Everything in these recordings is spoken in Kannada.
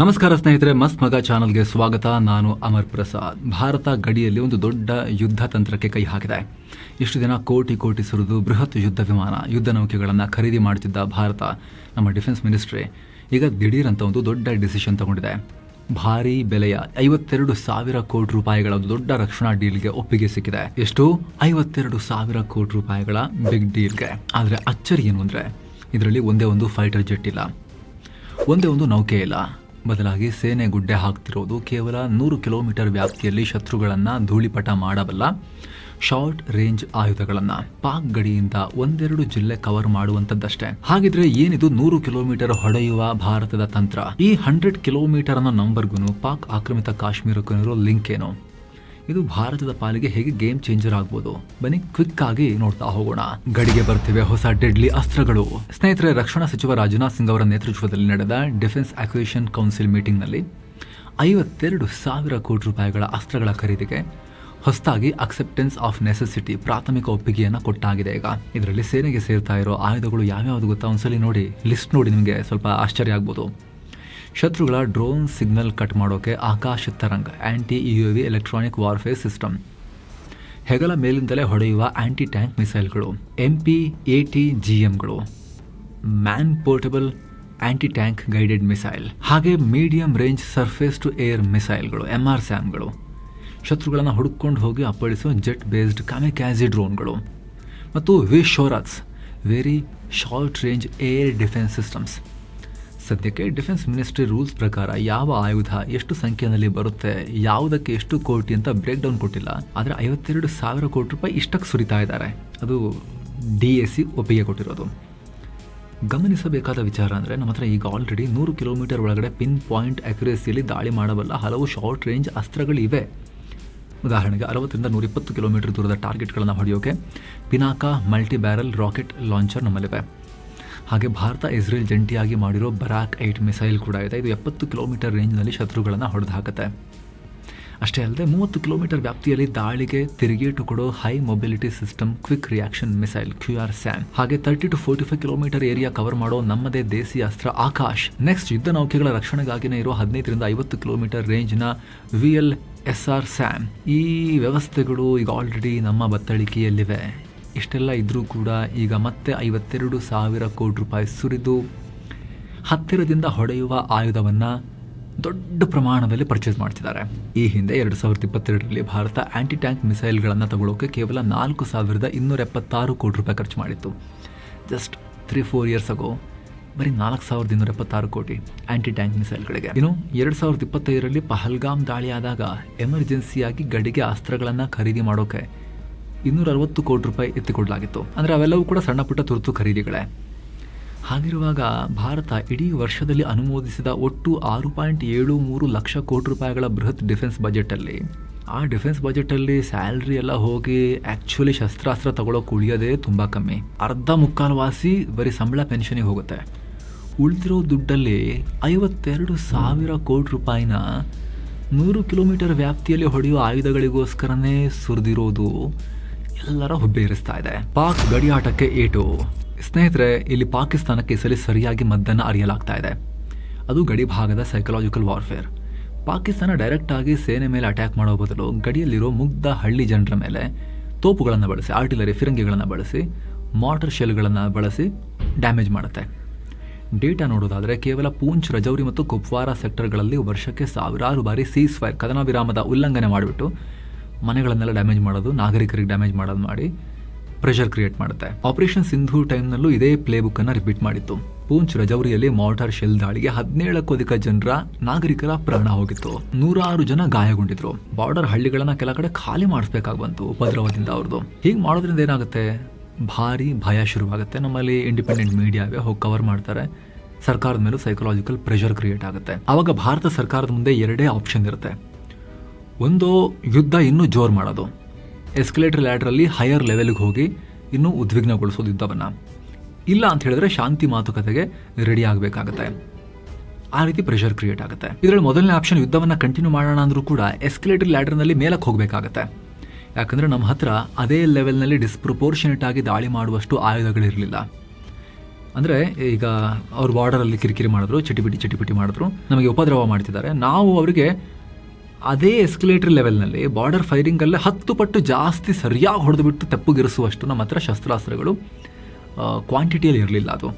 ನಮಸ್ಕಾರ ಸ್ನೇಹಿತರೆ, ಮಸ್ತ್ ಮಗ ಚಾನಲ್ಗೆ ಸ್ವಾಗತ. ನಾನು ಅಮರ್ ಪ್ರಸಾದ್. ಭಾರತ ಗಡಿಯಲ್ಲಿ ಒಂದು ದೊಡ್ಡ ಯುದ್ಧ ತಂತ್ರಕ್ಕೆ ಕೈ ಹಾಕಿದೆ. ಇಷ್ಟು ದಿನ ಕೋಟಿ ಕೋಟಿ ಸುರಿದು ಬೃಹತ್ ಯುದ್ಧ ವಿಮಾನ, ಯುದ್ಧ ನೌಕೆಗಳನ್ನು ಖರೀದಿ ಮಾಡುತ್ತಿದ್ದ ಭಾರತ, ನಮ್ಮ ಡಿಫೆನ್ಸ್ ಮಿನಿಸ್ಟ್ರಿ ಈಗ ದಿಢೀರಂತ ಒಂದು ದೊಡ್ಡ ಡಿಸಿಷನ್ ತಗೊಂಡಿದೆ. ಭಾರೀ ಬೆಲೆಯ 52,000 ಕೋಟಿ ರೂಪಾಯಿಗಳ ಒಂದು ದೊಡ್ಡ ರಕ್ಷಣಾ ಡೀಲ್ಗೆ ಒಪ್ಪಿಗೆ ಸಿಕ್ಕಿದೆ. ಎಷ್ಟು? 52,000 ಕೋಟಿ ರೂಪಾಯಿಗಳ ಬಿಗ್ ಡೀಲ್ಗೆ. ಆದರೆ ಅಚ್ಚರಿ ಏನು ಅಂದರೆ, ಇದರಲ್ಲಿ ಒಂದೇ ಒಂದು ಫೈಟರ್ ಜೆಟ್ ಇಲ್ಲ, ಒಂದೇ ಒಂದು ನೌಕೆ ಇಲ್ಲ. ಬದಲಾಗಿ ಸೇನೆ ಗುಡ್ಡೆ ಹಾಕ್ತಿರೋದು ಕೇವಲ 100 ಕಿಲೋಮೀಟರ್ ವ್ಯಾಪ್ತಿಯಲ್ಲಿ ಶತ್ರುಗಳನ್ನು ಧೂಳಿಪಟ ಮಾಡಬಲ್ಲ ಶಾರ್ಟ್ ರೇಂಜ್ ಆಯುಧಗಳನ್ನು. ಪಾಕ್ ಗಡಿಯಿಂದ ಒಂದೆರಡು ಜಿಲ್ಲೆ ಕವರ್ ಮಾಡುವಂಥದ್ದಷ್ಟೇ. ಹಾಗಿದ್ರೆ ಏನಿದು 100 ಕಿಲೋಮೀಟರ್ ಹೊಡೆಯುವ ಭಾರತದ ತಂತ್ರ? ಈ 100 ಕಿಲೋಮೀಟರ್ ಅನ್ನೋ ನಂಬರ್ಗೂ ಪಾಕ್ ಆಕ್ರಮಿತ ಕಾಶ್ಮೀರಕ್ಕೂ ಇರೋ ಲಿಂಕ್ ಏನು? ಇದು ಭಾರತದ ಪಾಲಿಗೆ ಹೇಗೆ ಗೇಮ್ ಚೇಂಜರ್ ಆಗ್ಬೋದು? ಬನ್ನಿ ಕ್ವಿಕ್ ಆಗಿ ನೋಡ್ತಾ ಹೋಗೋಣ. ಗಡಿಗೆ ಬರ್ತಿವೆ ಹೊಸ ಡೆಡ್ಲಿ ಅಸ್ತ್ರಗಳು. ಸ್ನೇಹಿತರೆ, ರಕ್ಷಣಾ ಸಚಿವ ರಾಜನಾಥ್ ಸಿಂಗ್ ಅವರ ನೇತೃತ್ವದಲ್ಲಿ ನಡೆದ ಡಿಫೆನ್ಸ್ ಅಕ್ವಿಸಿಷನ್ ಕೌನ್ಸಿಲ್ ಮೀಟಿಂಗ್ನಲ್ಲಿ 52,000 ಕೋಟಿ ರೂಪಾಯಿಗಳ ಅಸ್ತ್ರಗಳ ಖರೀದಿಗೆ ಹೊಸದಾಗಿ ಅಕ್ಸೆಪ್ಟೆನ್ಸ್ ಆಫ್ ನೆಸೆಸಿಟಿ ಪ್ರಾಥಮಿಕ ಒಪ್ಪಿಗೆಯನ್ನು ಕೊಟ್ಟಾಗಿದೆ. ಈಗ ಇದರಲ್ಲಿ ಸೇನೆಗೆ ಸೇರ್ತಾ ಇರೋ ಆಯುಧಗಳು ಯಾವ್ಯಾವುದು ಗೊತ್ತಾ? ಒಂದ್ಸಲಿ ನೋಡಿ, ಲಿಸ್ಟ್ ನೋಡಿ, ನಿಮಗೆ ಸ್ವಲ್ಪ ಆಶ್ಚರ್ಯ ಆಗ್ಬೋದು. ಶತ್ರುಗಳ ಡ್ರೋನ್ ಸಿಗ್ನಲ್ ಕಟ್ ಮಾಡೋಕೆ Akash Tarang anti UAV electronic warfare system, ಹೆಗಲ ಮೇಲಿಂದಲೇ ಹೊಡೆಯುವ ಆಂಟಿ ಟ್ಯಾಂಕ್ ಮಿಸೈಲ್ಗಳು MPATGMಗಳು, man portable anti tank guided missile, ಹಾಗೆ medium range surface to air ಮಿಸೈಲ್ಗಳು MRSAMಗಳು, ಶತ್ರುಗಳನ್ನು ಹುಡುಕೊಂಡು ಹೋಗಿ ಅಪ್ಪಳಿಸುವ ಜೆಟ್ ಬೇಸ್ಡ್ ಕಾಮಿಕ್ಯಾಜಿ ಡ್ರೋನ್ಗಳು, ಮತ್ತು ವಿಶೋರತ್ಸ್ very short range air defence systems. ಸದ್ಯಕ್ಕೆ ಡಿಫೆನ್ಸ್ ಮಿನಿಸ್ಟ್ರಿ ರೂಲ್ಸ್ ಪ್ರಕಾರ ಯಾವ ಆಯುಧ ಎಷ್ಟು ಸಂಖ್ಯೆಯಲ್ಲಿ ಬರುತ್ತೆ, ಯಾವುದಕ್ಕೆ ಎಷ್ಟು ಕೋಟಿ ಅಂತ ಬ್ರೇಕ್ ಡೌನ್ ಕೊಟ್ಟಿಲ್ಲ. ಆದರೆ 52,000 ಕೋಟಿ ರೂಪಾಯಿ ಇಷ್ಟಕ್ಕೆ ಸುರಿತಾ ಇದ್ದಾರೆ. ಅದು DAC ಒಪ್ಪಿಗೆ ಕೊಟ್ಟಿರೋದು. ಗಮನಿಸಬೇಕಾದ ವಿಚಾರ ಅಂದರೆ, ನಮ್ಮ ಹತ್ರ ಈಗ ಆಲ್ರೆಡಿ 100 ಕಿಲೋಮೀಟರ್ ಒಳಗಡೆ ಪಿನ್ ಪಾಯಿಂಟ್ ಅಕ್ಯುರೇಸಿಯಲ್ಲಿ ದಾಳಿ ಮಾಡಬಲ್ಲ ಹಲವು ಶಾರ್ಟ್ ರೇಂಜ್ ಅಸ್ತ್ರಗಳಿವೆ. ಉದಾಹರಣೆಗೆ 60ರಿಂದ 120 ಕಿಲೋಮೀಟರ್ ದೂರದ ಟಾರ್ಗೆಟ್ಗಳನ್ನು ಹೊಡೆಯೋಕೆ Pinaka multi barrel rocket launcher ನಮ್ಮಲ್ಲಿವೆ. ಹಾಗೆ ಭಾರತ ಇಸ್ರೇಲ್ ಜಂಟಿಯಾಗಿ ಮಾಡಿರೋ ಬರಾಕ್ 8 ಮಿಸೈಲ್ ಕೂಡ ಇದೆ. ಇದು 70 ಕಿಲೋಮೀಟರ್ ರೇಂಜ್ನಲ್ಲಿ ಶತ್ರುಗಳನ್ನು ಹೊಡೆದು ಹಾಕುತ್ತೆ. ಅಷ್ಟೇ ಅಲ್ಲದೆ 30 ಕಿಲೋಮೀಟರ್ ವ್ಯಾಪ್ತಿಯಲ್ಲಿ ದಾಳಿಗೆ ತಿರುಗೇಟು ಕೊಡೋ high mobility system quick reaction missile QRSAM, ಹಾಗೆ 30 to 45 ಕಿಲೋಮೀಟರ್ ಏರಿಯಾ ಕವರ್ ಮಾಡೋ ನಮ್ಮದೇ ದೇಸಿ ಅಸ್ತ್ರ ಆಕಾಶ್. ನೆಕ್ಸ್ಟ್, ಯುದ್ಧ ನೌಕೆಗಳ ರಕ್ಷಣೆಗಾಗಿನೇ ಇರೋ 15ರಿಂದ 50 ಕಿಲೋಮೀಟರ್ ರೇಂಜ್ನ VLSR SAM. ಈ ವ್ಯವಸ್ಥೆಗಳು ಈಗ ಆಲ್ರೆಡಿ ನಮ್ಮ ಬತ್ತಳಿಕೆಯಲ್ಲಿವೆ. ಇಷ್ಟೆಲ್ಲ ಇದ್ರೂ ಕೂಡ ಈಗ ಮತ್ತೆ 52,000 ಕೋಟಿ ರೂಪಾಯಿ ಸುರಿದು ಹತ್ತಿರದಿಂದ ಹೊಡೆಯುವ ಆಯುಧವನ್ನು ದೊಡ್ಡ ಪ್ರಮಾಣದಲ್ಲಿ ಪರ್ಚೇಸ್ ಮಾಡ್ತಿದ್ದಾರೆ. ಈ ಹಿಂದೆ 2022ರಲ್ಲಿ ಭಾರತ ಆಂಟಿ ಟ್ಯಾಂಕ್ ಮಿಸೈಲ್ಗಳನ್ನು ತಗೊಳ್ಳೋಕೆ ಕೇವಲ 4,276 ಕೋಟಿ ರೂಪಾಯಿ ಖರ್ಚು ಮಾಡಿತ್ತು. ಜಸ್ಟ್ 3-4 ಇಯರ್ಸ್ ಆಗೋ ಬರೀ 4,276 ಕೋಟಿ ಆಂಟಿ ಟ್ಯಾಂಕ್ ಮಿಸೈಲ್ಗಳಿಗೆ. ಇನ್ನು 2025ರಲ್ಲಿ ಪಹಲ್ಗಾಮ್ ದಾಳಿ ಆದಾಗ ಎಮರ್ಜೆನ್ಸಿಯಾಗಿ ಗಡಿಗೆ ಅಸ್ತ್ರಗಳನ್ನು ಖರೀದಿ ಮಾಡೋಕೆ 260 ಕೋಟಿ ರೂಪಾಯಿ ಎತ್ತಿಕೊಡಲಾಗಿತ್ತು. ಅಂದರೆ ಅವೆಲ್ಲವೂ ಕೂಡ ಸಣ್ಣ ಪುಟ್ಟ ತುರ್ತು ಖರೀದಿಗಳೇ. ಹಾಗಿರುವಾಗ ಭಾರತ ಇಡೀ ವರ್ಷದಲ್ಲಿ ಅನುಮೋದಿಸಿದ ಒಟ್ಟು 6.73 ಲಕ್ಷ ಕೋಟಿ ರೂಪಾಯಿಗಳ ಬೃಹತ್ ಡಿಫೆನ್ಸ್ ಬಜೆಟಲ್ಲಿ, ಆ ಡಿಫೆನ್ಸ್ ಬಜೆಟಲ್ಲಿ ಸ್ಯಾಲ್ರಿ ಎಲ್ಲ ಹೋಗಿ ಆ್ಯಕ್ಚುಲಿ ಶಸ್ತ್ರಾಸ್ತ್ರ ತಗೊಳ್ಳೋಕೆ ಉಳಿಯೋದೇ ತುಂಬ ಕಮ್ಮಿ. ಅರ್ಧ ಮುಕ್ಕಾಲು ವಾಸಿ ಬರೀ ಸಂಬಳ ಪೆನ್ಷನಿಗೆ ಹೋಗುತ್ತೆ. ಉಳಿದಿರೋ ದುಡ್ಡಲ್ಲಿ 52,000 ಕೋಟಿ ರೂಪಾಯಿನ 100 ಕಿಲೋಮೀಟರ್ ವ್ಯಾಪ್ತಿಯಲ್ಲಿ ಹೊಡೆಯುವ ಆಯುಧಗಳಿಗೋಸ್ಕರನೇ ಸುರಿದಿರೋದು ಎಲ್ಲರ ಹುಬ್ಬೇರಿಸ್ತಾ ಇದೆ. ಪಾಕ್ ಗಡಿಯಾಟಕ್ಕೆ ಏಟು. ಸ್ನೇಹಿತರೆ, ಇಲ್ಲಿ ಪಾಕಿಸ್ತಾನಕ್ಕೆ ಈ ಸಲ ಸರಿಯಾಗಿ ಮದ್ದನ್ನು ಅರಿಯಲಾಗ್ತಾ ಇದೆ. ಅದು ಗಡಿ ಭಾಗದ ಸೈಕಲಾಜಿಕಲ್ ವಾರ್ಫೇರ್. ಪಾಕಿಸ್ತಾನ ಡೈರೆಕ್ಟ್ ಆಗಿ ಸೇನೆ ಮೇಲೆ ಅಟ್ಯಾಕ್ ಮಾಡೋ ಬದಲು ಗಡಿಯಲ್ಲಿರೋ ಮುಗ್ಧ ಹಳ್ಳಿ ಜನರ ಮೇಲೆ ತೋಪುಗಳನ್ನು ಬಳಸಿ, ಆರ್ಟಿಲರಿ ಫಿರಂಗಿಗಳನ್ನು ಬಳಸಿ, ಮಾರ್ಟರ್ ಶೆಲ್ಗಳನ್ನು ಬಳಸಿ ಡ್ಯಾಮೇಜ್ ಮಾಡುತ್ತೆ. ಡೇಟಾ ನೋಡೋದಾದರೆ ಕೇವಲ ಪೂಂಚ್, ರಜೌರಿ ಮತ್ತು ಕುಪ್ವಾರ ಸೆಕ್ಟರ್ಗಳಲ್ಲಿ ವರ್ಷಕ್ಕೆ ಸಾವಿರಾರು ಬಾರಿ ಸೀಸ್ ಫೈರ್, ಕದನ ವಿರಾಮದ ಉಲ್ಲಂಘನೆ ಮಾಡಿಬಿಟ್ಟು ಮನೆಗಳನ್ನೆಲ್ಲ ಡ್ಯಾಮೇಜ್ ಮಾಡೋದು, ನಾಗರಿಕರಿಗೆ ಡ್ಯಾಮೇಜ್ ಮಾಡೋದು ಮಾಡಿ ಪ್ರೆಷರ್ ಕ್ರಿಯೇಟ್ ಮಾಡುತ್ತೆ. ಆಪರೇಷನ್ ಸಿಂಧು ಟೈಮ್ನಲ್ಲೂ ಇದೇ ಪ್ಲೇ ಬುಕ್ ಅನ್ನು ರಿಪೀಟ್ ಮಾಡಿತ್ತು. ಪೂಂಚ್, ರಜೌರಿಯಲ್ಲಿ ಮಾರ್ಟರ್ ಶೆಲ್ ದಾಳಿಗೆ 17ಕ್ಕೂ ಅಧಿಕ ಜನರ ನಾಗರಿಕರ ಪ್ರಾಣ ಹೋಗಿತ್ತು. 106 ಜನ ಗಾಯಗೊಂಡಿದ್ರು. ಬಾರ್ಡರ್ ಹಳ್ಳಿಗಳನ್ನ ಕೆಲ ಕಡೆ ಖಾಲಿ ಮಾಡಿಸ್ಬೇಕಾಗಿ ಬಂತು ಉಪದ್ರವದಿಂದ ಅವ್ರದ್ದು. ಹೀಗೆ ಮಾಡೋದ್ರಿಂದ ಏನಾಗುತ್ತೆ? ಭಾರಿ ಭಯ ಶುರುವಾಗುತ್ತೆ. ನಮ್ಮಲ್ಲಿ ಇಂಡಿಪೆಂಡೆಂಟ್ ಮೀಡಿಯಾವೇ ಹೋಗಿ ಕವರ್ ಮಾಡ್ತಾರೆ. ಸರ್ಕಾರದ ಮೇಲೂ ಸೈಕಲಾಜಿಕಲ್ ಪ್ರೆಷರ್ ಕ್ರಿಯೇಟ್ ಆಗುತ್ತೆ. ಆವಾಗ ಭಾರತ ಸರ್ಕಾರದ ಮುಂದೆ ಎರಡೇ ಆಪ್ಷನ್ ಇರುತ್ತೆ. ಒಂದು, ಯುದ್ಧ ಇನ್ನೂ ಜೋರು ಮಾಡೋದು, ಎಸ್ಕಲೇಟರ್ ಲ್ಯಾಡ್ರಲ್ಲಿ ಹೈಯರ್ ಲೆವೆಲ್ಗೆ ಹೋಗಿ ಇನ್ನೂ ಉದ್ವಿಗ್ನಗೊಳಿಸೋದು ಯುದ್ಧವನ್ನು. ಇಲ್ಲ ಅಂತ ಹೇಳಿದ್ರೆ ಶಾಂತಿ ಮಾತುಕತೆಗೆ ರೆಡಿ ಆಗಬೇಕಾಗತ್ತೆ. ಆ ರೀತಿ ಪ್ರೆಷರ್ ಕ್ರಿಯೇಟ್ ಆಗುತ್ತೆ. ಇದರಲ್ಲಿ ಮೊದಲನೇ ಆಪ್ಷನ್, ಯುದ್ಧವನ್ನು ಕಂಟಿನ್ಯೂ ಮಾಡೋಣ ಅಂದ್ರೂ ಕೂಡ ಎಸ್ಕಲೇಟರ್ ಲ್ಯಾಡರ್ನಲ್ಲಿ ಮೇಲಕ್ಕೆ ಹೋಗಬೇಕಾಗತ್ತೆ. ಯಾಕಂದರೆ ನಮ್ಮ ಹತ್ರ ಅದೇ ಲೆವೆಲ್ನಲ್ಲಿ ಡಿಸ್ಪ್ರಪೋರ್ಷನೇಟ್ ಆಗಿ ದಾಳಿ ಮಾಡುವಷ್ಟು ಆಯುಧಗಳಿರಲಿಲ್ಲ. ಅಂದರೆ ಈಗ ಅವ್ರು ಬಾರ್ಡರಲ್ಲಿ ಕಿರಿಕಿರಿ ಮಾಡಿದ್ರು, ಚಟಿಪಿಟಿ ಮಾಡಿದ್ರು, ನಮಗೆ ಉಪದ್ರವ ಮಾಡ್ತಿದ್ದಾರೆ. ನಾವು ಅವರಿಗೆ ಅದೇ ಎಸ್ಕಲೇಟರ್ ಲೆವೆಲ್ನಲ್ಲಿ ಬಾರ್ಡರ್ ಫೈರಿಂಗಲ್ಲೇ 10 ಪಟ್ಟು ಜಾಸ್ತಿ ಸರಿಯಾಗಿ ಹೊಡೆದುಬಿಟ್ಟು ತೆಪ್ಪುಗಿರಿಸುವಷ್ಟು ನಮ್ಮ ಹತ್ರ ಶಸ್ತ್ರಾಸ್ತ್ರಗಳು ಕ್ವಾಂಟಿಟಿಯಲ್ಲಿ ಇರಲಿಲ್ಲ. ಅದು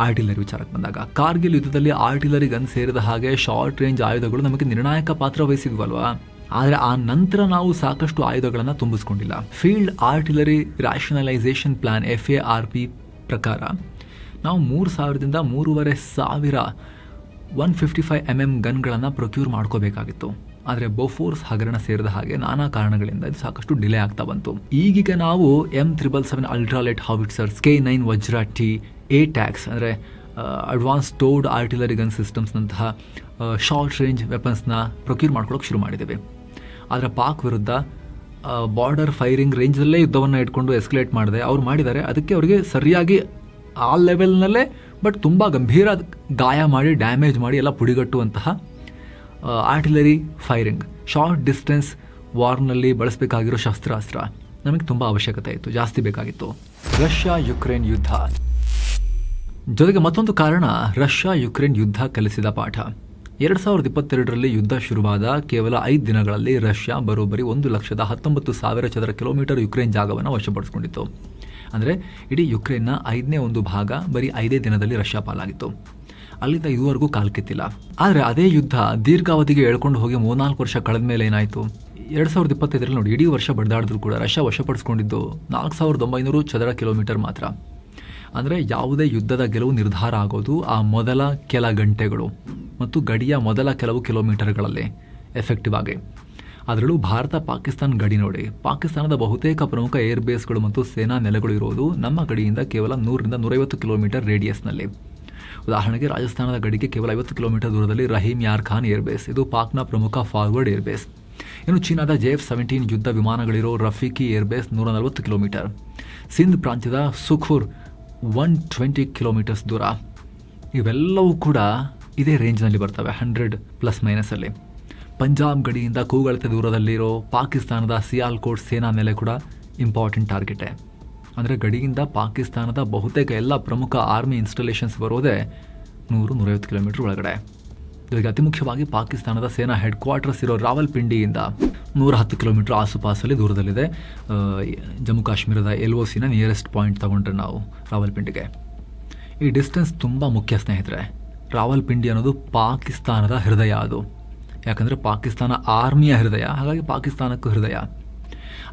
ಆರ್ಟಿಲರಿ ವಿಚಾರಕ್ಕೆ ಬಂದಾಗ ಕಾರ್ಗಿಲ್ ಯುದ್ಧದಲ್ಲಿ ಆರ್ಟಿಲರಿ ಗನ್ ಸೇರಿದ ಹಾಗೆ ಶಾರ್ಟ್ ರೇಂಜ್ ಆಯುಧಗಳು ನಮಗೆ ನಿರ್ಣಾಯಕ ಪಾತ್ರ ವಹಿಸಿದ್ವಲ್ವಾ. ಆದರೆ ಆ ನಂತರ ನಾವು ಸಾಕಷ್ಟು ಆಯುಧಗಳನ್ನು ತುಂಬಿಸ್ಕೊಂಡಿಲ್ಲ. Field artillery rationalisation plan FARP ಪ್ರಕಾರ ನಾವು 3,000ದಿಂದ 3,500 155 mm ಗನ್ಗಳನ್ನು ಪ್ರೊಕ್ಯೂರ್ ಮಾಡ್ಕೋಬೇಕಾಗಿತ್ತು. ಆದರೆ ಬೋಫೋರ್ಸ್ ಹಗರಣ ಸೇರಿದ ಹಾಗೆ ನಾನಾ ಕಾರಣಗಳಿಂದ ಇದು ಸಾಕಷ್ಟು ಡಿಲೇ ಆಗ್ತಾ ಬಂತು. ಈಗೀಗ ನಾವು M777 ಅಲ್ಟ್ರಾಲೈಟ್ ಹಾವಿಟ್ಸರ್ಸ್, K9 ವಜ್ರ T, ATACS ಅಂದರೆ ಅಡ್ವಾನ್ಸ್ ಟೋಡ್ ಆರ್ಟಿಲರಿ ಗನ್ ಸಿಸ್ಟಮ್ಸ್ನಂತಹ ಶಾರ್ಟ್ ರೇಂಜ್ ವೆಪನ್ಸ್ನ ಪ್ರೊಕ್ಯೂರ್ ಮಾಡ್ಕೊಳ್ಳೋಕೆ ಶುರು ಮಾಡಿದ್ದೇವೆ. ಆದರೆ ಪಾಕ್ ವಿರುದ್ಧ ಬಾರ್ಡರ್ ಫೈರಿಂಗ್ ರೇಂಜಲ್ಲೇ ಯುದ್ಧವನ್ನು ಇಟ್ಕೊಂಡು ಎಸ್ಕಲೇಟ್ ಮಾಡಿದೆ. ಅವ್ರು ಮಾಡಿದ್ದಾರೆ, ಅದಕ್ಕೆ ಅವರಿಗೆ ಸರಿಯಾಗಿ ಆ ಲೆವೆಲ್ನಲ್ಲೇ ಬಟ್ ತುಂಬ ಗಂಭೀರ ಗಾಯ ಮಾಡಿ ಡ್ಯಾಮೇಜ್ ಮಾಡಿ ಎಲ್ಲ ಪುಡಿಗಟ್ಟುವಂತಹ ಆರ್ಟಿಲರಿ ಫೈರಿಂಗ್, ಶಾರ್ಟ್ ಡಿಸ್ಟೆನ್ಸ್ ವಾರ್ನಲ್ಲಿ ಬಳಸಬೇಕಾಗಿರೋ ಶಸ್ತ್ರಾಸ್ತ್ರ ನಮಗೆ ತುಂಬ ಅವಶ್ಯಕತೆ ಇತ್ತು, ಜಾಸ್ತಿ ಬೇಕಾಗಿತ್ತು. ರಷ್ಯಾ ಯುಕ್ರೇನ್ ಯುದ್ಧ ಜೊತೆಗೆ ಮತ್ತೊಂದು ಕಾರಣ ರಷ್ಯಾ ಯುಕ್ರೇನ್ ಯುದ್ಧ ಕಲಿಸಿದ ಪಾಠ. 2022ರಲ್ಲಿ ಯುದ್ಧ ಶುರುವಾದ ಕೇವಲ 5 ದಿನಗಳಲ್ಲಿ ರಷ್ಯಾ ಬರೋಬ್ಬರಿ 1,19,000 ಚದರ ಕಿಲೋಮೀಟರ್ ಯುಕ್ರೇನ್ ಜಾಗವನ್ನು ವಶಪಡಿಸಿಕೊಂಡಿತ್ತು. ಅಂದರೆ ಇಡೀ ಯುಕ್ರೇನ್ನ 5ನೇ 1 ಭಾಗ ಬರೀ 5 ದಿನದಲ್ಲಿ ರಷ್ಯಾ ಪಾಲಾಗಿತ್ತು. ಅಲ್ಲಿಂದ ಇದುವರೆಗೂ ಕಾಲ್ಕಿತ್ತಿಲ್ಲ. ಆದರೆ ಅದೇ ಯುದ್ಧ ದೀರ್ಘಾವಧಿಗೆ ಎಳ್ಕೊಂಡು ಹೋಗಿ 3-4 ವರ್ಷ ಕಳೆದ ಮೇಲೆ ಏನಾಯಿತು? 2025ರಲ್ಲಿ ನೋಡಿ, ಇಡೀ ವರ್ಷ ಬಡ್ದಾಡಿದ್ರು ಕೂಡ ರಷ್ಯಾ ವಶಪಡಿಸ್ಕೊಂಡಿದ್ದು 4,900 ಚದರ ಕಿಲೋಮೀಟರ್ ಮಾತ್ರ. ಅಂದರೆ ಯಾವುದೇ ಯುದ್ಧದ ಗೆಲುವು ನಿರ್ಧಾರ ಆಗೋದು ಆ ಮೊದಲ ಕೆಲ ಗಂಟೆಗಳು ಮತ್ತು ಗಡಿಯ ಮೊದಲ ಕೆಲವು ಕಿಲೋಮೀಟರ್ಗಳಲ್ಲಿ ಎಫೆಕ್ಟಿವ್ ಆಗಿ. ಅದರಲ್ಲೂ ಭಾರತ ಪಾಕಿಸ್ತಾನ ಗಡಿ ನೋಡಿ, ಪಾಕಿಸ್ತಾನದ ಬಹುತೇಕ ಪ್ರಮುಖ ಏರ್ ಬೇಸ್ಗಳು ಮತ್ತು ಸೇನಾ ನೆಲೆಗಳು ಇರೋದು ನಮ್ಮ ಗಡಿಯಿಂದ ಕೇವಲ 100ರಿಂದ 150 ಕಿಲೋಮೀಟರ್ ರೇಡಿಯಸ್ನಲ್ಲಿ. ಉದಾಹರಣೆಗೆ ರಾಜಸ್ಥಾನದ ಗಡಿಗೆ ಕೇವಲ 50 ಕಿಲೋಮೀಟರ್ ದೂರದಲ್ಲಿ ರಹೀಮ್ ಯಾರ್ ಖಾನ್ ಏರ್ ಬೇಸ್, ಇದು ಪಾಕ್ನ ಪ್ರಮುಖ ಫಾರ್ವರ್ಡ್ ಏರ್ ಬೇಸ್. ಇನ್ನು ಚೀನಾದ JF-17 ಯುದ್ಧ ವಿಮಾನಗಳಿರೋ ರಫೀಕಿ ಏರ್ ಬೇಸ್ 140 ಕಿಲೋಮೀಟರ್. ಸಿಂಧ್ ಪ್ರಾಂತ್ಯದ ಸುಖುರ್ 120 ಕಿಲೋಮೀಟರ್ಸ್ ದೂರ. ಇವೆಲ್ಲವೂ ಕೂಡ ಇದೇ ರೇಂಜ್ನಲ್ಲಿ ಬರ್ತವೆ, 100± ಅಲ್ಲಿ. ಪಂಜಾಬ್ ಗಡಿಯಿಂದ ಕೂಗಳತೆ ದೂರದಲ್ಲಿರೋ ಪಾಕಿಸ್ತಾನದ ಸಿಯಾಲ್ಕೋಟ್ ಸೇನಾ ನೆಲೆ ಕೂಡ ಇಂಪಾರ್ಟೆಂಟ್ ಟಾರ್ಗೆಟೇ. ಅಂದರೆ ಗಡಿಯಿಂದ ಪಾಕಿಸ್ತಾನದ ಬಹುತೇಕ ಎಲ್ಲ ಪ್ರಮುಖ ಆರ್ಮಿ ಇನ್ಸ್ಟಾಲೇಷನ್ಸ್ ಬರೋದೇ 100-150 ಕಿಲೋಮೀಟರ್ ಒಳಗಡೆ. ಇದಕ್ಕೆ ಅತಿ ಮುಖ್ಯವಾಗಿ ಪಾಕಿಸ್ತಾನದ ಸೇನಾ ಹೆಡ್ ಕ್ವಾರ್ಟರ್ಸ್ ಇರೋ ರಾವಲ್ಪಿಂಡಿಯಿಂದ 110 ಕಿಲೋಮೀಟರ್ ಆಸುಪಾಸಲ್ಲಿ ದೂರದಲ್ಲಿದೆ. ಜಮ್ಮು ಕಾಶ್ಮೀರದ LOCನ ನಿಯರೆಸ್ಟ್ ಪಾಯಿಂಟ್ ತಗೊಂಡ್ರೆ ನಾವು ರಾವಲ್ಪಿಂಡಿಗೆ. ಈ ಡಿಸ್ಟೆನ್ಸ್ ತುಂಬ ಮುಖ್ಯ ಸ್ನೇಹಿತರೆ. ರಾವಲ್ಪಿಂಡಿ ಅನ್ನೋದು ಪಾಕಿಸ್ತಾನದ ಹೃದಯ. ಅದು ಯಾಕಂದರೆ ಪಾಕಿಸ್ತಾನ ಆರ್ಮಿಯ ಹೃದಯ, ಹಾಗಾಗಿ ಪಾಕಿಸ್ತಾನಕ್ಕೂ ಹೃದಯ.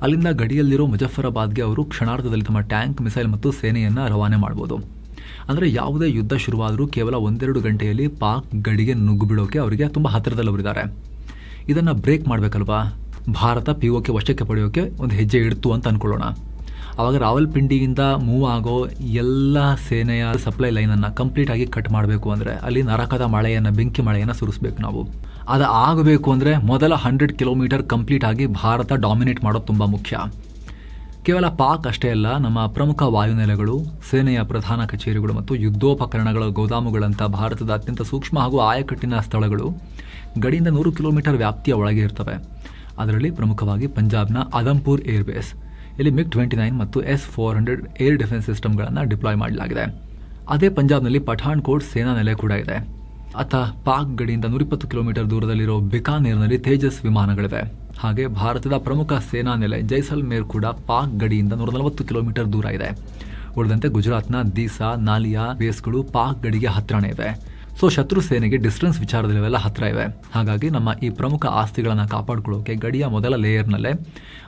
ಅಲ್ಲಿಂದ ಗಡಿಯಲ್ಲಿರೋ ಮುಜಫರಾಬಾದ್ಗೆ ಅವರು ಕ್ಷಣಾರ್ಧದಲ್ಲಿ ತಮ್ಮ ಟ್ಯಾಂಕ್, ಮಿಸೈಲ್ ಮತ್ತು ಸೇನೆಯನ್ನು ರವಾನೆ ಮಾಡ್ಬೋದು. ಅಂದರೆ ಯಾವುದೇ ಯುದ್ಧ ಶುರುವಾದರೂ ಕೇವಲ 1-2 ಗಂಟೆಯಲ್ಲಿ ಪಾಕ್ ಗಡಿಗೆ ನುಗ್ಗು ಬಿಡೋಕೆ ಅವರಿಗೆ ತುಂಬ ಹತ್ತಿರದಲ್ಲಿ ಅವರಿದ್ದಾರೆ. ಇದನ್ನು ಬ್ರೇಕ್ ಮಾಡಬೇಕಲ್ವಾ? ಭಾರತ POK ವಶಕ್ಕೆ ಪಡೆಯೋಕೆ ಒಂದು ಹೆಜ್ಜೆ ಇಡ್ತು ಅಂತ ಅಂದ್ಕೊಳ್ಳೋಣ. ಆವಾಗ ರಾವಲ್ಪಿಂಡಿಯಿಂದ ಮೂವ್ ಆಗೋ ಎಲ್ಲ ಸೇನೆಯ ಸಪ್ಲೈ ಲೈನನ್ನು ಕಂಪ್ಲೀಟಾಗಿ ಕಟ್ ಮಾಡಬೇಕು ಅಂದರೆ ಅಲ್ಲಿ ನರಕದ ಮಳೆಯನ್ನು, ಬೆಂಕಿ ಮಳೆಯನ್ನು ಸುರಿಸ್ಬೇಕು ನಾವು. ಅದು ಆಗಬೇಕು ಅಂದರೆ ಮೊದಲ 100 ಕಿಲೋಮೀಟರ್ ಕಂಪ್ಲೀಟ್ ಆಗಿ ಭಾರತ ಡಾಮಿನೇಟ್ ಮಾಡೋದು ತುಂಬ ಮುಖ್ಯ. ಕೇವಲ ಪಾಕ್ ಅಷ್ಟೇ ಅಲ್ಲ, ನಮ್ಮ ಪ್ರಮುಖ ವಾಯುನೆಲೆಗಳು, ಸೇನೆಯ ಪ್ರಧಾನ ಕಚೇರಿಗಳು ಮತ್ತು ಯುದ್ಧೋಪಕರಣಗಳ ಗೋದಾಮುಗಳಂಥ ಭಾರತದ ಅತ್ಯಂತ ಸೂಕ್ಷ್ಮ ಹಾಗೂ ಆಯಕಟ್ಟಿನ ಸ್ಥಳಗಳು ಗಡಿಯಿಂದ 100 ಕಿಲೋಮೀಟರ್ ವ್ಯಾಪ್ತಿಯ ಒಳಗೆ ಇರ್ತವೆ. ಅದರಲ್ಲಿ ಪ್ರಮುಖವಾಗಿ ಪಂಜಾಬ್ನ ಆದಂಪುರ್ ಏರ್ ಬೇಸ್, ಇಲ್ಲಿ MiG-29 ಮತ್ತು S-400 ಏರ್ ಡಿಫೆನ್ಸ್ ಸಿಸ್ಟಮ್ಗಳನ್ನು ಡಿಪ್ಲಾಯ್ ಮಾಡಲಾಗಿದೆ. ಅದೇ ಪಂಜಾಬ್ನಲ್ಲಿ ಪಠಾಣ್ಕೋಟ್ ಸೇನಾ ನೆಲೆ ಕೂಡ ಇದೆ. ಪಾಕ್ ಗಡಿಯಿಂದ 120 ಕಿಲೋಮೀಟರ್ ದೂರದಲ್ಲಿರೋ ಬಿಕಾನೇರ್ನಲ್ಲಿ ತೇಜಸ್ ವಿಮಾನಗಳಿವೆ. ಹಾಗೆ ಭಾರತದ ಪ್ರಮುಖ ಸೇನಾ ನೆಲೆ ಜೈಸಲ್ಮೇರ್ ಕೂಡ ಪಾಕ್ ಗಡಿಯಿಂದ 140 ಕಿಲೋಮೀಟರ್ ದೂರ ಇದೆ. ಉಳಿದಂತೆ ಗುಜರಾತ್ನ ದೀಸಾ, ನಾಲಿಯಾ ಬೇಸ್ಗಳು ಪಾಕ್ ಗಡಿಗೆ ಹತ್ತಿರನೇ ಇವೆ. ಸೊ ಶತ್ರು ಸೇನೆಗೆ ಡಿಸ್ಟೆನ್ಸ್ ವಿಚಾರದಲ್ಲಿ ಇವೆಲ್ಲ ಹತ್ತಿರ ಇವೆ. ಹಾಗಾಗಿ ನಮ್ಮ ಈ ಪ್ರಮುಖ ಆಸ್ತಿಗಳನ್ನು ಕಾಪಾಡಿಕೊಳ್ಳೋಕೆ ಗಡಿಯ ಮೊದಲ ಲೇಯರ್ನಲ್ಲೇ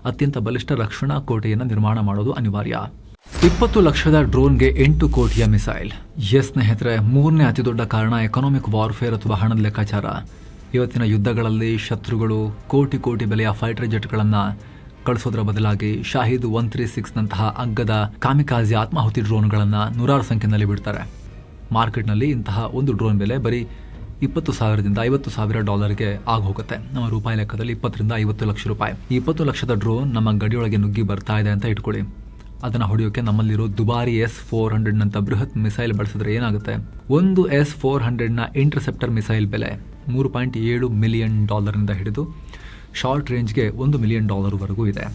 ಅತ್ಯಂತ ಬಲಿಷ್ಠ ರಕ್ಷಣಾ ಕೋಟೆಯನ್ನು ನಿರ್ಮಾಣ ಮಾಡೋದು ಅನಿವಾರ್ಯ. 20 ಲಕ್ಷದ ಡ್ರೋನ್ಗೆ 8 ಕೋಟಿಯ ಮಿಸೈಲ್. ಎಸ್ ಸ್ನೇಹಿತರೆ, 3ನೇ ಅತಿ ದೊಡ್ಡ ಕಾರಣ ಎಕನಾಮಿಕ್ ವಾರ್ಫೇರ್ ಅಥವಾ ಹಣದ ಲೆಕ್ಕಾಚಾರ. ಇವತ್ತಿನ ಯುದ್ಧಗಳಲ್ಲಿ ಶತ್ರುಗಳು ಕೋಟಿ ಬೆಲೆಯ ಫೈಟರ್ ಜೆಟ್ಗಳನ್ನು ಕಳಿಸೋದರ ಬದಲಾಗಿ ಶಾಹಿದ್ 136ನಂತಹ ಅಗ್ಗದ ಕಾಮಿಕಾಜಿ ಆತ್ಮಾಹುತಿ ಡ್ರೋನ್ಗಳನ್ನು ನೂರಾರು ಸಂಖ್ಯೆಯಲ್ಲಿ ಬಿಡ್ತಾರೆ. ಮಾರ್ಕೆಟ್ನಲ್ಲಿ ಇಂತಹ ಒಂದು ಡ್ರೋನ್ ಬೆಲೆ ಬರೀ $20,000ದಿಂದ $50,000 ಆಗಿ ಹೋಗುತ್ತೆ. ನಮ್ಮ ರೂಪಾಯಿ ಲೆಕ್ಕದಲ್ಲಿ 20ರಿಂದ 50 ಲಕ್ಷ ರೂಪಾಯಿ. ಈ 20 ಲಕ್ಷದ ಡ್ರೋನ್ ನಮ್ಮ ಗಡಿಯೊಳಗೆ ನುಗ್ಗಿ ಬರ್ತಾ ಇದೆ ಅಂತ ಇಟ್ಕೊಳ್ಳಿ. ಅದನ್ನು ಹೊಡೆಯೋಕೆ ನಮ್ಮಲ್ಲಿರೋ ದುಬಾರಿ S-400ನಂಥ ಬೃಹತ್ ಮಿಸೈಲ್ ಬಳಸಿದ್ರೆ ಏನಾಗುತ್ತೆ? ಒಂದು S-400ನ ಇಂಟರ್ಸೆಪ್ಟರ್ ಮಿಸೈಲ್ ಬೆಲೆ $3.7 ಮಿಲಿಯನ್ ಹಿಡಿದು ಶಾರ್ಟ್ ರೇಂಜ್ಗೆ $1 ಮಿಲಿಯನ್ ವರೆಗೂ ಇದೆ.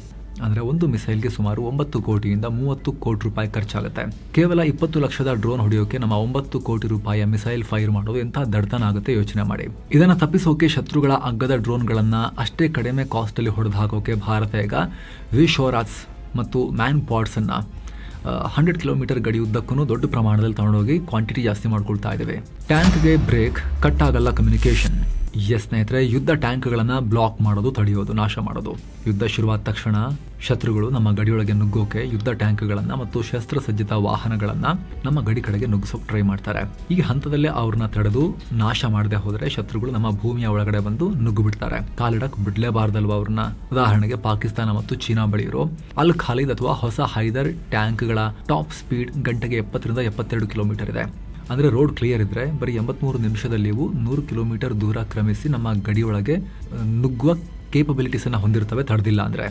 ಅಂದರೆ ಒಂದು ಮಿಸೈಲ್ಗೆ ಸುಮಾರು 9 ಕೋಟಿಯಿಂದ 30 ಕೋಟಿ ರೂಪಾಯಿ ಖರ್ಚಾಗುತ್ತೆ. ಕೇವಲ 20 ಲಕ್ಷದ ಡ್ರೋನ್ ಹೊಡೆಯೋಕೆ ನಮ್ಮ 9 ಕೋಟಿ ರೂಪಾಯಿಯ ಮಿಸೈಲ್ ಫೈರ್ ಮಾಡೋದು ಎಂಥ ದಡ್ತನ ಆಗುತ್ತೆ ಯೋಚನೆ ಮಾಡಿ. ಇದನ್ನು ತಪ್ಪಿಸೋಕೆ ಶತ್ರುಗಳ ಅಗ್ಗದ ಡ್ರೋನ್ಗಳನ್ನು ಅಷ್ಟೇ ಕಡಿಮೆ ಕಾಸ್ಟಲ್ಲಿ ಹೊಡೆದು ಹಾಕೋಕೆ ಭಾರತ ಈಗ ವಿಶೋರಾಸ್ ಮತ್ತು ಮ್ಯಾನ್ ಪಾಡ್ಸನ್ನು 100 ಕಿಲೋಮೀಟರ್ ಗಡಿ ಉದ್ದಕ್ಕೂ ದೊಡ್ಡ ಪ್ರಮಾಣದಲ್ಲಿ ತಗೊಂಡೋಗಿ ಕ್ವಾಂಟಿಟಿ ಜಾಸ್ತಿ ಮಾಡ್ಕೊಳ್ತಾ ಇದ್ದೇವೆ. ಟ್ಯಾಂಕ್ಗೆ ಬ್ರೇಕ್, ಕಟ್ ಆಗಲ್ಲ ಕಮ್ಯುನಿಕೇಷನ್. ಎಸ್ ಸ್ನೇಹಿತರೆ, ಯುದ್ಧ ಟ್ಯಾಂಕ್ಗಳನ್ನು ಬ್ಲಾಕ್ ಮಾಡೋದು, ತಡೆಯೋದು, ನಾಶ ಮಾಡೋದು. ಯುದ್ಧ ಶುರುವಾದ ತಕ್ಷಣ ಶತ್ರುಗಳು ನಮ್ಮ ಗಡಿಯೊಳಗೆ ನುಗ್ಗೋಕೆ ಯುದ್ಧ ಟ್ಯಾಂಕ್ಗಳನ್ನು ಮತ್ತು ಶಸ್ತ್ರಸಜ್ಜಿತ ವಾಹನಗಳನ್ನು ನಮ್ಮ ಗಡಿ ಕಡೆಗೆ ನುಗ್ಗಿಸೋಕೆ ಟ್ರೈ ಮಾಡ್ತಾರೆ. ಈ ಹಂತದಲ್ಲೇ ಅವ್ರನ್ನ ತಡೆದು ನಾಶ ಮಾಡದೆ ಹೋದರೆ ಶತ್ರುಗಳು ನಮ್ಮ ಭೂಮಿಯ ಒಳಗಡೆ ಬಂದು ನುಗ್ಗು ಬಿಡ್ತಾರೆ. ಕಾಲಿಡಕ್ ಬಿಡ್ಲೇಬಾರ್ದಲ್ವ ಅವ್ರನ್ನ. ಉದಾಹರಣೆಗೆ ಪಾಕಿಸ್ತಾನ ಮತ್ತು ಚೀನಾ ಬಳಿ ಇರೋ ಅಲ್ ಖಾಲಿದ್ ಅಥವಾ ಹೊಸ ಹೈದರ್ ಟ್ಯಾಂಕ್ಗಳ ಟಾಪ್ ಸ್ಪೀಡ್ ಗಂಟೆಗೆ 70ರಿಂದ 72 ಕಿಲೋಮೀಟರ್ ಇದೆ. ಅಂದರೆ ರೋಡ್ ಕ್ಲಿಯರ್ ಇದ್ದರೆ ಬರೀ 83 ನಿಮಿಷದಲ್ಲಿ ಇವು 100 ಕಿಲೋಮೀಟರ್ ದೂರ ಕ್ರಮಿಸಿ ನಮ್ಮ ಗಡಿಯೊಳಗೆ ನುಗ್ಗುವ ಕೇಪಬಿಲಿಟೀಸನ್ನು ಹೊಂದಿರ್ತವೆ, ತಡೆದಿಲ್ಲ ಅಂದರೆ.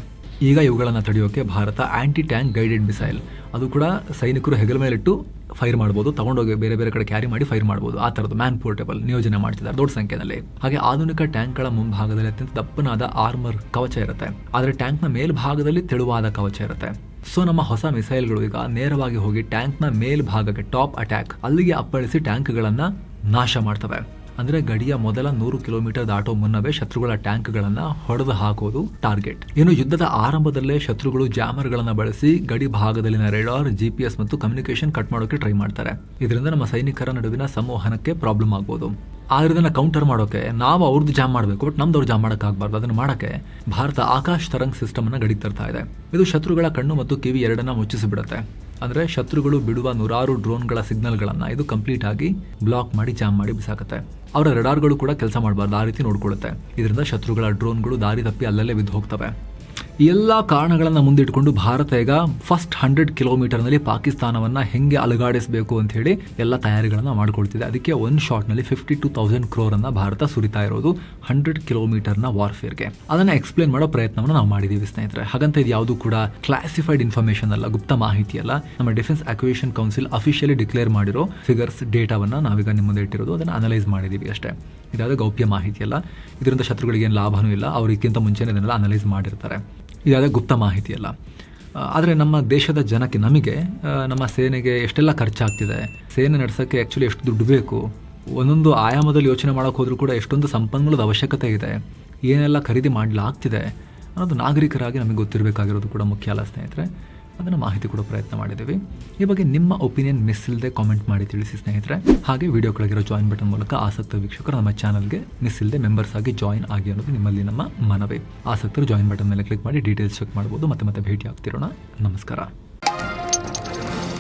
ಈಗ ಇವುಗಳನ್ನು ತಡೆಯೋಕೆ ಭಾರತ ಆ್ಯಂಟಿ ಟ್ಯಾಂಕ್ ಗೈಡೆಡ್ ಮಿಸೈಲ್, ಅದು ಕೂಡ ಸೈನಿಕರು ಹೆಗಲ ಮೇಲಿಟ್ಟು ಫೈರ್ ಮಾಡ್ಬೋದು, ತಗೊಂಡೋಗಿ ಬೇರೆ ಬೇರೆ ಕಡೆ ಕ್ಯಾರಿ ಮಾಡಿ ಫೈರ್ ಮಾಡ್ಬೋದು, ಆ ಥರದ್ದು ಮ್ಯಾನ್ ಪೋರ್ಟೇಬಲ್ ನಿಯೋಜನೆ ಮಾಡ್ತಿದ್ದಾರೆ ದೊಡ್ಡ ಸಂಖ್ಯೆಯಲ್ಲಿ. ಹಾಗೆ ಆಧುನಿಕ ಟ್ಯಾಂಕ್ಗಳ ಮುಂಭಾಗದಲ್ಲಿ ಅತ್ಯಂತ ದಪ್ಪನಾದ ಆರ್ಮರ್ ಕವಚ ಇರುತ್ತೆ, ಆದರೆ ಟ್ಯಾಂಕ್ನ ಮೇಲ್ಭಾಗದಲ್ಲಿ ತೆಳುವಾದ ಕವಚ ಇರುತ್ತೆ. ಸೊ ನಮ್ಮ ಹೊಸ ಮಿಸೈಲ್ಗಳು ಈಗ ನೇರವಾಗಿ ಹೋಗಿ ಟ್ಯಾಂಕ್ನ ಮೇಲ್ಭಾಗಕ್ಕೆ ಟಾಪ್ ಅಟ್ಯಾಕ್ ಅಲ್ಲಿಗೆ ಅಪ್ಪಳಿಸಿ ಟ್ಯಾಂಕ್ಗಳನ್ನು ನಾಶ ಮಾಡ್ತವೆ. ಅಂದರೆ ಗಡಿಯ ಮೊದಲ 100 ಕಿಲೋಮೀಟರ್ ದಾಟೋ ಮುನ್ನವೇ ಶತ್ರುಗಳ ಟ್ಯಾಂಕ್ಗಳನ್ನು ಹೊಡೆದು ಹಾಕೋದು ಟಾರ್ಗೆಟ್. ಇನ್ನು ಯುದ್ಧದ ಆರಂಭದಲ್ಲೇ ಶತ್ರುಗಳು ಜಾಮರ್ಗಳನ್ನು ಬಳಸಿ ಗಡಿ ಭಾಗದಲ್ಲಿನ ರೇಡಾರ್, GPS ಮತ್ತು ಕಮ್ಯುನಿಕೇಷನ್ ಕಟ್ ಮಾಡೋಕೆ ಟ್ರೈ ಮಾಡ್ತಾರೆ. ಇದರಿಂದ ನಮ್ಮ ಸೈನಿಕರ ನಡುವಿನ ಸಂವಹನಕ್ಕೆ ಪ್ರಾಬ್ಲಮ್ ಆಗ್ಬೋದು. ಆದರೆ ಇದನ್ನು ಕೌಂಟರ್ ಮಾಡೋಕೆ ನಾವು ಅವ್ರದ್ದು ಜಾಮ್ ಮಾಡಬೇಕು, ಬಟ್ ನಮ್ದವ್ರು ಜಾಮ್ ಮಾಡೋಕ್ಕಾಗಬಾರ್ದು. ಅದನ್ನು ಮಾಡೋಕ್ಕೆ ಭಾರತ ಆಕಾಶ್ ತರಂಗ್ ಸಿಸ್ಟಮನ್ನು ಗಡಿಗೆ ತರ್ತಾ ಇದೆ. ಇದು ಶತ್ರುಗಳ ಕಣ್ಣು ಮತ್ತು ಕಿವಿ ಎರಡನ್ನ ಮುಚ್ಚಿಸಿಬಿಡುತ್ತೆ. ಅಂದರೆ ಶತ್ರುಗಳು ಬಿಡುವ 100 ಡ್ರೋನ್ಗಳ ಸಿಗ್ನಲ್ಗಳನ್ನು ಇದು ಕಂಪ್ಲೀಟ್ ಆಗಿ ಬ್ಲಾಕ್ ಮಾಡಿ ಜಾಮ್ ಮಾಡಿ ಬಿಸಾಕತ್ತೆ. ಅವರ ರೆಡಾರ್ಗಳು ಕೂಡ ಕೆಲಸ ಮಾಡಬಾರ್ದು, ಆ ರೀತಿ ನೋಡ್ಕೊಳ್ಳುತ್ತೆ. ಇದರಿಂದ ಶತ್ರುಗಳ ಡ್ರೋನ್ಗಳು ದಾರಿ ತಪ್ಪಿ ಅಲ್ಲಲ್ಲೇ ಬಿದ್ದು ಹೋಗ್ತವೆ. ಈ ಎಲ್ಲ ಕಾರಣಗಳನ್ನು ಮುಂದಿಟ್ಕೊಂಡು ಭಾರತ ಈಗ ಫಸ್ಟ್ 100 ಕಿಲೋಮೀಟರ್ನಲ್ಲಿ ಪಾಕಿಸ್ತಾನವನ್ನು ಹೆಂಗೆ ಅಲುಗಾಡಿಸಬೇಕು ಅಂತ ಹೇಳಿ ಎಲ್ಲ ತಯಾರಿಗಳನ್ನು ಮಾಡ್ಕೊಳ್ತಿದೆ. ಅದಕ್ಕೆ ಒಂದು ಶಾಟ್ನಲ್ಲಿ 52,000 ಕ್ರೋರನ್ನು ಭಾರತ ಸುರಿತಾ ಇರೋದು 100 ಕಿಲೋಮೀಟರ್ನ ವಾರ್ಫೇರ್ಗೆ. ಅದನ್ನು ಎಕ್ಸ್ಪ್ಲೇನ್ ಮಾಡೋ ಪ್ರಯತ್ನವನ್ನು ನಾವು ಮಾಡಿದ್ದೀವಿ ಸ್ನೇಹಿತರೆ. ಹಾಗಂತ ಇದು ಯಾವುದು ಕೂಡ ಕ್ಲಾಸಿಫೈಡ್ ಇನ್ಫಾರ್ಮೇಷನ್ ಅಲ್ಲ, ಗುಪ್ತ ಮಾಹಿತಿ ಅಲ್ಲ. ನಮ್ಮ defence acquisition council officially declare ಮಾಡಿರೋ ಫಿಗರ್ಸ್, ಡೇಟಾವನ್ನು ನಾವೀಗ ನಿಮ್ಮ ಮುಂದೆ ಇಟ್ಟಿರೋದು, ಅದನ್ನು ಅನಲೈಸ್ ಮಾಡಿದ್ದೀವಿ ಅಷ್ಟೇ. ಇದಾದ ಗೌಪ್ಯ ಮಾಹಿತಿ ಅಲ್ಲ, ಇದರಿಂದ ಶತ್ರುಗಳಿಗೆ ಏನು ಲಾಭನೂ ಇಲ್ಲ. ಅವರಿಗಿಂತ ಮುಂಚೆನೇ ಇದನ್ನೆಲ್ಲ ಅನಲೈಸ್ ಮಾಡಿರ್ತಾರೆ. ಇದಾದ ಗುಪ್ತ ಮಾಹಿತಿ ಅಲ್ಲ. ಆದರೆ ನಮ್ಮ ದೇಶದ ಜನಕ್ಕೆ, ನಮಗೆ, ನಮ್ಮ ಸೇನೆಗೆ ಎಷ್ಟೆಲ್ಲ ಖರ್ಚಾಗ್ತಿದೆ, ಸೇನೆ ನಡೆಸೋಕ್ಕೆ ಆ್ಯಕ್ಚುಲಿ ಎಷ್ಟು ದುಡ್ಡು ಬೇಕು, ಒಂದೊಂದು ಆಯಾಮದಲ್ಲಿ ಯೋಚನೆ ಮಾಡೋಕ್ಕೆ ಹೋದರೂ ಕೂಡ ಎಷ್ಟೊಂದು ಸಂಪನ್ಮೂಲದ ಅವಶ್ಯಕತೆ ಇದೆ, ಏನೆಲ್ಲ ಖರೀದಿ ಮಾಡಲಾಗ್ತಿದೆ ಅನ್ನೋದು ನಾಗರಿಕರಾಗಿ ನಮಗೆ ಗೊತ್ತಿರಬೇಕಾಗಿರೋದು ಕೂಡ ಮುಖ್ಯ ಅಲ್ಲ ಸ್ನೇಹಿತರೆ. ಅದನ್ನು ಮಾಹಿತಿ ಕೊಡೋ ಪ್ರಯತ್ನ ಮಾಡಿದ್ದೀವಿ. ಈ ಬಗ್ಗೆ ನಿಮ್ಮ ಒಪಿನಿಯನ್ ಮಿಸ್ ಇಲ್ಲದೆ ಕಾಮೆಂಟ್ ಮಾಡಿ ತಿಳಿಸಿ ಸ್ನೇಹಿತರೆ. ಹಾಗೆ ವಿಡಿಯೋ ಕೆಳಗಿರೋ ಜಾಯಿನ್ ಬಟನ್ ಮೂಲಕ ಆಸಕ್ತ ವೀಕ್ಷಕರು ನಮ್ಮ ಚಾನಲ್ಗೆ ಮಿಸ್ ಇಲ್ಲದೆ ಮೆಂಬರ್ಸ್ ಆಗಿ ಜಾಯಿನ್ ಆಗಿ ಅನ್ನೋದು ನಿಮ್ಮಲ್ಲಿ ನಮ್ಮ ಮನವಿ. ಆಸಕ್ತರು ಜಾಯಿನ್ ಬಟನ್ ಮೇಲೆ ಕ್ಲಿಕ್ ಮಾಡಿ ಡೀಟೇಲ್ಸ್ ಚೆಕ್ ಮಾಡ್ಬೋದು. ಮತ್ತೆ ಭೇಟಿ ಆಗ್ತಿರೋಣ. ನಮಸ್ಕಾರ.